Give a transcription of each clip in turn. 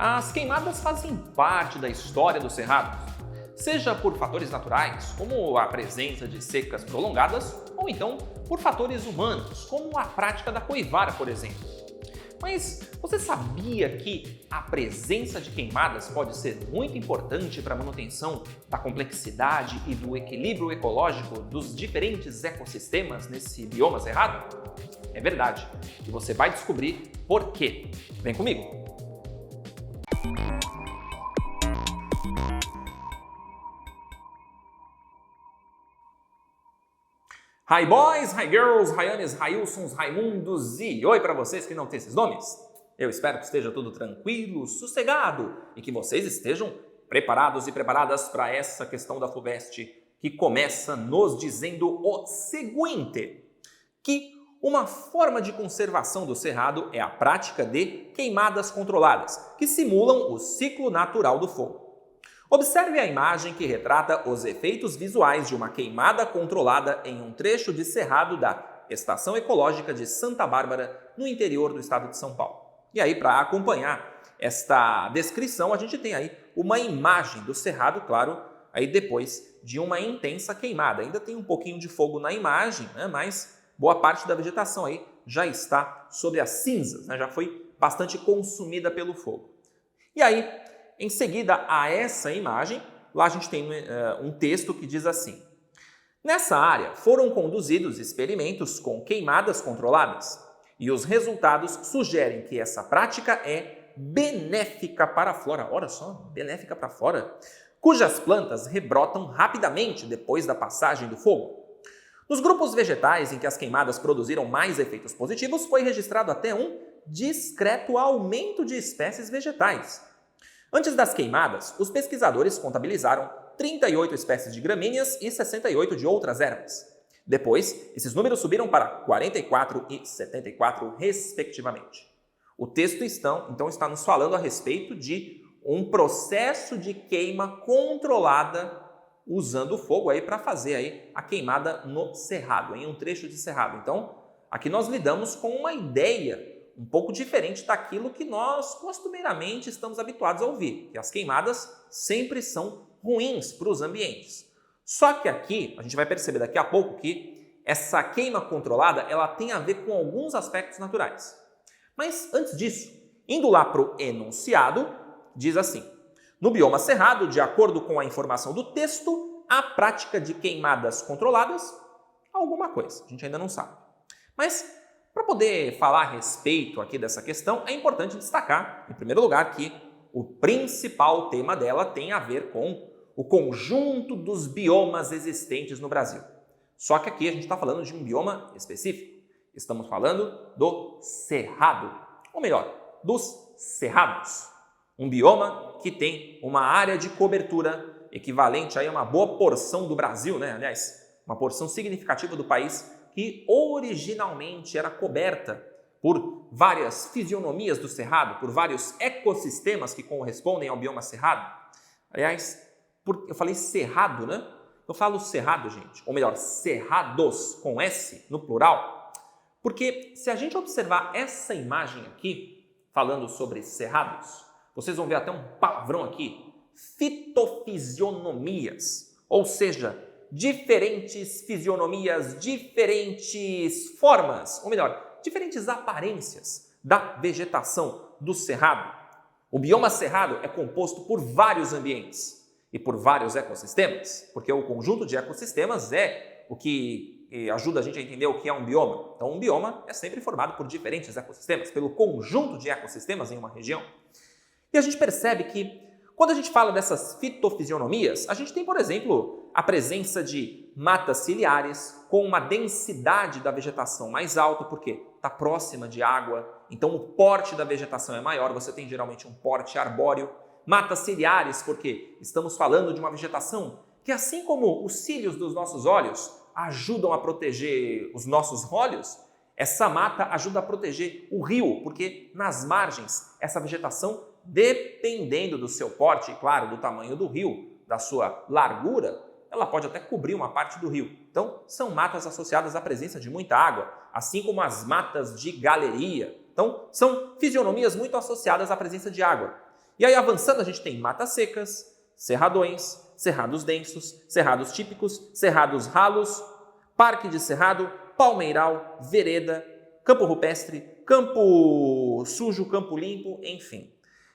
As queimadas fazem parte da história dos cerrados, seja por fatores naturais, como a presença de secas prolongadas, ou então por fatores humanos, como a prática da coivara, por exemplo. Mas você sabia que a presença de queimadas pode ser muito importante para a manutenção da complexidade e do equilíbrio ecológico dos diferentes ecossistemas nesse bioma cerrado? É verdade, e você vai descobrir por quê. Vem comigo! Hi boys, hi girls, Ryanes, Railsons, Raimundos e oi para vocês que não têm esses nomes. Eu espero que esteja tudo tranquilo, sossegado e que vocês estejam preparados e preparadas para essa questão da FUVEST que começa nos dizendo o seguinte, que uma forma de conservação do cerrado é a prática de queimadas controladas, que simulam o ciclo natural do fogo. Observe a imagem que retrata os efeitos visuais de uma queimada controlada em um trecho de cerrado da Estação Ecológica de Santa Bárbara, no interior do estado de São Paulo. E aí, para acompanhar esta descrição, a gente tem aí uma imagem do cerrado, claro, aí depois de uma intensa queimada. Ainda tem um pouquinho de fogo na imagem, né, mas boa parte da vegetação aí já está sobre as cinzas, né, já foi bastante consumida pelo fogo. E aí, em seguida a essa imagem, lá a gente tem um texto que diz assim: nessa área foram conduzidos experimentos com queimadas controladas e os resultados sugerem que essa prática é benéfica para a flora, olha só, benéfica para a flora, cujas plantas rebrotam rapidamente depois da passagem do fogo. Nos grupos vegetais em que as queimadas produziram mais efeitos positivos, foi registrado até um discreto aumento de espécies vegetais. Antes das queimadas, os pesquisadores contabilizaram 38 espécies de gramíneas e 68 de outras ervas. Depois, esses números subiram para 44 e 74, respectivamente. O texto então está nos falando a respeito de um processo de queima controlada usando o fogo aí para fazer aí a queimada no cerrado, em um trecho de cerrado. Então, aqui nós lidamos com uma ideia um pouco diferente daquilo que nós costumeiramente estamos habituados a ouvir, que as queimadas sempre são ruins para os ambientes. Só que aqui, a gente vai perceber daqui a pouco que essa queima controlada ela tem a ver com alguns aspectos naturais. Mas antes disso, indo lá para o enunciado, diz assim: no bioma cerrado, de acordo com a informação do texto, a prática de queimadas controladas, alguma coisa, a gente ainda não sabe. Mas para poder falar a respeito aqui dessa questão, é importante destacar, em primeiro lugar, que o principal tema dela tem a ver com o conjunto dos biomas existentes no Brasil. Só que aqui a gente está falando de um bioma específico. Estamos falando do Cerrado, ou melhor, dos Cerrados. Um bioma que tem uma área de cobertura equivalente a uma boa porção do Brasil, né? Aliás, uma porção significativa do país que originalmente era coberta por várias fisionomias do cerrado, por vários ecossistemas que correspondem ao bioma cerrado. Aliás, eu falei cerrado, né? Eu falo cerrado, gente, ou melhor, cerrados, com S no plural, porque se a gente observar essa imagem aqui, falando sobre cerrados, vocês vão ver até um palavrão aqui, fitofisionomias, ou seja, diferentes fisionomias, diferentes formas, ou melhor, diferentes aparências da vegetação do cerrado. O bioma cerrado é composto por vários ambientes e por vários ecossistemas, porque o conjunto de ecossistemas é o que ajuda a gente a entender o que é um bioma. Então, um bioma é sempre formado por diferentes ecossistemas, pelo conjunto de ecossistemas em uma região. E a gente percebe que quando a gente fala dessas fitofisionomias, a gente tem, por exemplo, a presença de matas ciliares com uma densidade da vegetação mais alta, porque está próxima de água, então o porte da vegetação é maior, você tem geralmente um porte arbóreo. Matas ciliares, porque estamos falando de uma vegetação que, assim como os cílios dos nossos olhos ajudam a proteger os nossos olhos, essa mata ajuda a proteger o rio, porque nas margens essa vegetação, dependendo do seu porte e, claro, do tamanho do rio, da sua largura, ela pode até cobrir uma parte do rio. Então, são matas associadas à presença de muita água, assim como as matas de galeria. Então, são fisionomias muito associadas à presença de água. E aí, avançando, a gente tem matas secas, cerradões, cerrados densos, cerrados típicos, cerrados ralos, parque de cerrado, palmeiral, vereda, campo rupestre, campo sujo, campo limpo, enfim.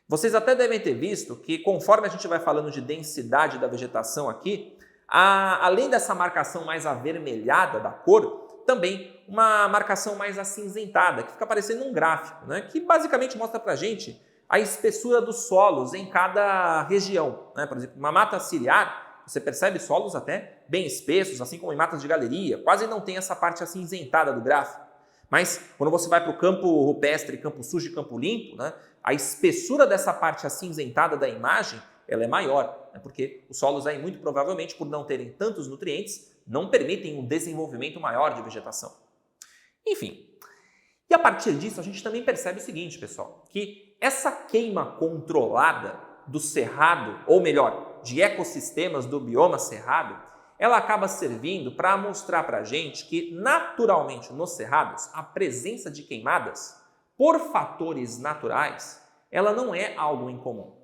Vocês até devem ter visto que, conforme a gente vai falando de densidade da vegetação aqui, além dessa marcação mais avermelhada da cor, também uma marcação mais acinzentada, que fica parecendo um gráfico, né? Que basicamente mostra pra gente a espessura dos solos em cada região, né? Por exemplo, uma mata ciliar, você percebe solos até bem espessos, assim como em matas de galeria, quase não tem essa parte acinzentada do gráfico. Mas quando você vai para o campo rupestre, campo sujo e campo limpo, né, a espessura dessa parte acinzentada da imagem ela é maior, né, porque os solos aí, muito provavelmente, por não terem tantos nutrientes, não permitem um desenvolvimento maior de vegetação. Enfim, e a partir disso a gente também percebe o seguinte, pessoal, que essa queima controlada do cerrado, ou melhor, de ecossistemas do bioma cerrado, ela acaba servindo para mostrar para a gente que, naturalmente, nos cerrados, a presença de queimadas, por fatores naturais, ela não é algo incomum.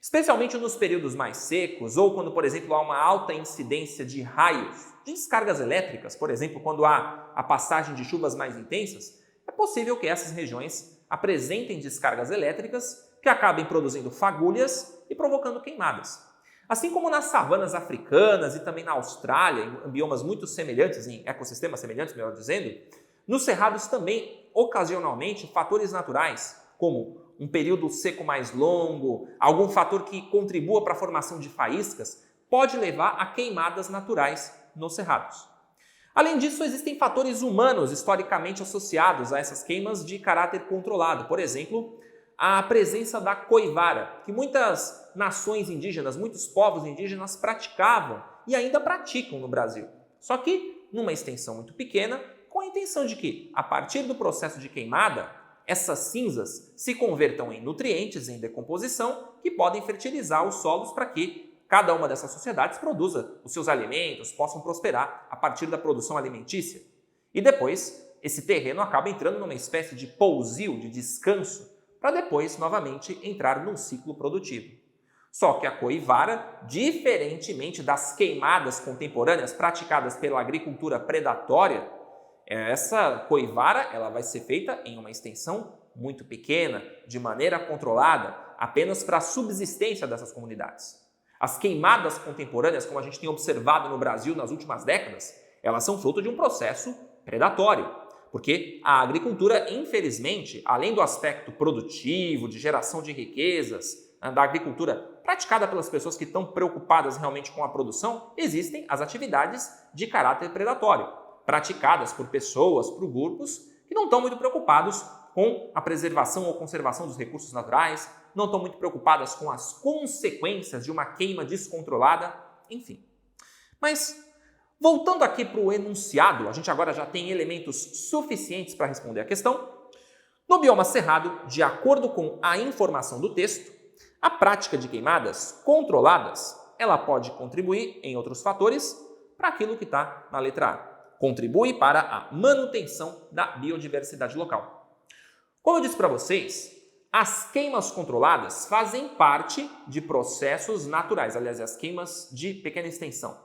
Especialmente nos períodos mais secos ou quando, por exemplo, há uma alta incidência de raios, de descargas elétricas, por exemplo, quando há a passagem de chuvas mais intensas, é possível que essas regiões apresentem descargas elétricas que acabem produzindo fagulhas e provocando queimadas. Assim como nas savanas africanas e também na Austrália, em biomas muito semelhantes, em ecossistemas semelhantes, melhor dizendo, nos cerrados também, ocasionalmente, fatores naturais, como um período seco mais longo, algum fator que contribua para a formação de faíscas, pode levar a queimadas naturais nos cerrados. Além disso, existem fatores humanos historicamente associados a essas queimas de caráter controlado. Por exemplo, a presença da coivara, que muitas nações indígenas, muitos povos indígenas praticavam e ainda praticam no Brasil. Só que numa extensão muito pequena, com a intenção de que, a partir do processo de queimada, essas cinzas se convertam em nutrientes em decomposição que podem fertilizar os solos para que cada uma dessas sociedades produza os seus alimentos, possam prosperar a partir da produção alimentícia. E depois, esse terreno acaba entrando numa espécie de pousio, de descanso, para depois, novamente, entrar num ciclo produtivo. Só que a coivara, diferentemente das queimadas contemporâneas praticadas pela agricultura predatória, essa coivara ela vai ser feita em uma extensão muito pequena, de maneira controlada, apenas para a subsistência dessas comunidades. As queimadas contemporâneas, como a gente tem observado no Brasil nas últimas décadas, elas são fruto de um processo predatório. Porque a agricultura, infelizmente, além do aspecto produtivo, de geração de riquezas, da agricultura praticada pelas pessoas que estão preocupadas realmente com a produção, existem as atividades de caráter predatório, praticadas por pessoas, por grupos que não estão muito preocupados com a preservação ou conservação dos recursos naturais, não estão muito preocupadas com as consequências de uma queima descontrolada, enfim. Mas, voltando aqui para o enunciado, a gente agora já tem elementos suficientes para responder a questão. No bioma cerrado, de acordo com a informação do texto, a prática de queimadas controladas, ela pode contribuir em outros fatores para aquilo que está na letra A. Contribui para a manutenção da biodiversidade local. Como eu disse para vocês, as queimas controladas fazem parte de processos naturais, aliás, as queimas de pequena extensão,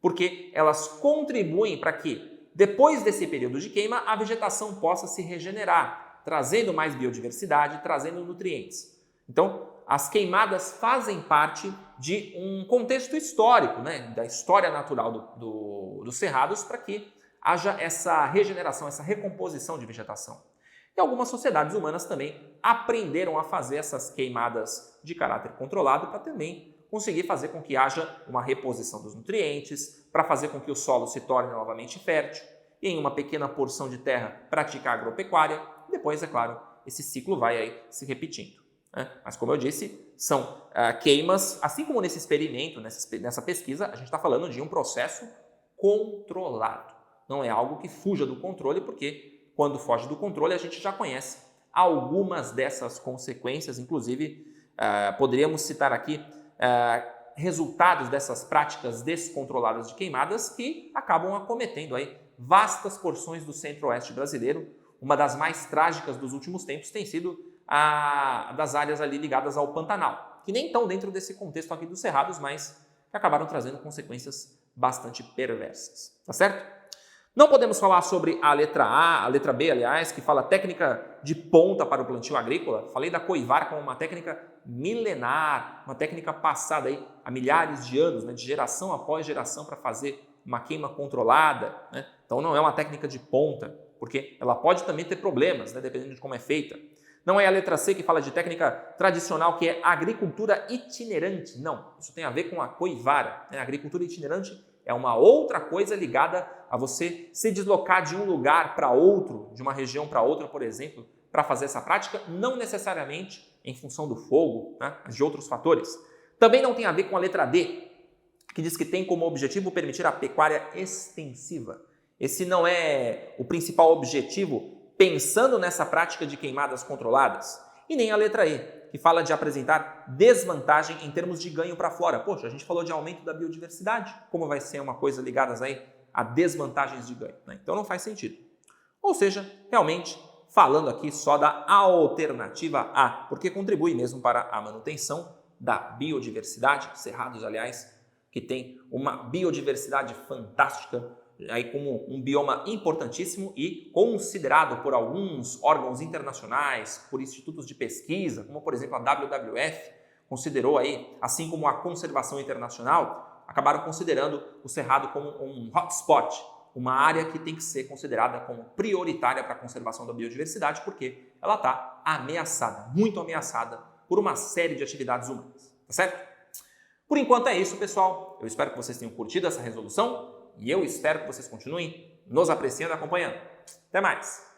porque elas contribuem para que, depois desse período de queima, a vegetação possa se regenerar, trazendo mais biodiversidade, trazendo nutrientes. Então, as queimadas fazem parte de um contexto histórico, né, da história natural dos cerrados, para que haja essa regeneração, essa recomposição de vegetação. E algumas sociedades humanas também aprenderam a fazer essas queimadas de caráter controlado para também conseguir fazer com que haja uma reposição dos nutrientes, para fazer com que o solo se torne novamente fértil, e em uma pequena porção de terra praticar agropecuária, e depois, é claro, esse ciclo vai aí se repetindo. Mas como eu disse, são queimas, assim como nesse experimento, nessa pesquisa, a gente está falando de um processo controlado. Não é algo que fuja do controle, porque quando foge do controle a gente já conhece algumas dessas consequências, inclusive poderíamos citar aqui resultados dessas práticas descontroladas de queimadas que acabam acometendo aí vastas porções do centro-oeste brasileiro. Uma das mais trágicas dos últimos tempos tem sido das áreas ali ligadas ao Pantanal, que nem estão dentro desse contexto aqui dos cerrados, mas que acabaram trazendo consequências bastante perversas, tá certo? Não podemos falar sobre a letra A, a letra B, aliás, que fala técnica de ponta para o plantio agrícola. Falei da coivar como uma técnica milenar, uma técnica passada aí há milhares de anos, né, de geração após geração para fazer uma queima controlada, né? Então não é uma técnica de ponta, porque ela pode também ter problemas, né, dependendo de como é feita. Não é a letra C que fala de técnica tradicional, que é agricultura itinerante. Não, isso tem a ver com a coivara, né? A agricultura itinerante é uma outra coisa ligada a você se deslocar de um lugar para outro, de uma região para outra, por exemplo, para fazer essa prática, não necessariamente em função do fogo, né, mas de outros fatores. Também não tem a ver com a letra D, que diz que tem como objetivo permitir a pecuária extensiva. Esse não é o principal objetivo pensando nessa prática de queimadas controladas. E nem a letra E, que fala de apresentar desvantagem em termos de ganho para a flora. Poxa, a gente falou de aumento da biodiversidade. Como vai ser uma coisa ligada aí a desvantagens de ganho, né? Então não faz sentido. Ou seja, realmente, falando aqui só da alternativa A, porque contribui mesmo para a manutenção da biodiversidade, cerrados, aliás, que tem uma biodiversidade fantástica, aí como um bioma importantíssimo e considerado por alguns órgãos internacionais, por institutos de pesquisa, como por exemplo a WWF, considerou aí, assim como a Conservação Internacional, acabaram considerando o Cerrado como um hotspot, uma área que tem que ser considerada como prioritária para a conservação da biodiversidade, porque ela está ameaçada, muito ameaçada, por uma série de atividades humanas, tá certo? Por enquanto é isso, pessoal. Eu espero que vocês tenham curtido essa resolução e eu espero que vocês continuem nos apreciando e acompanhando. Até mais!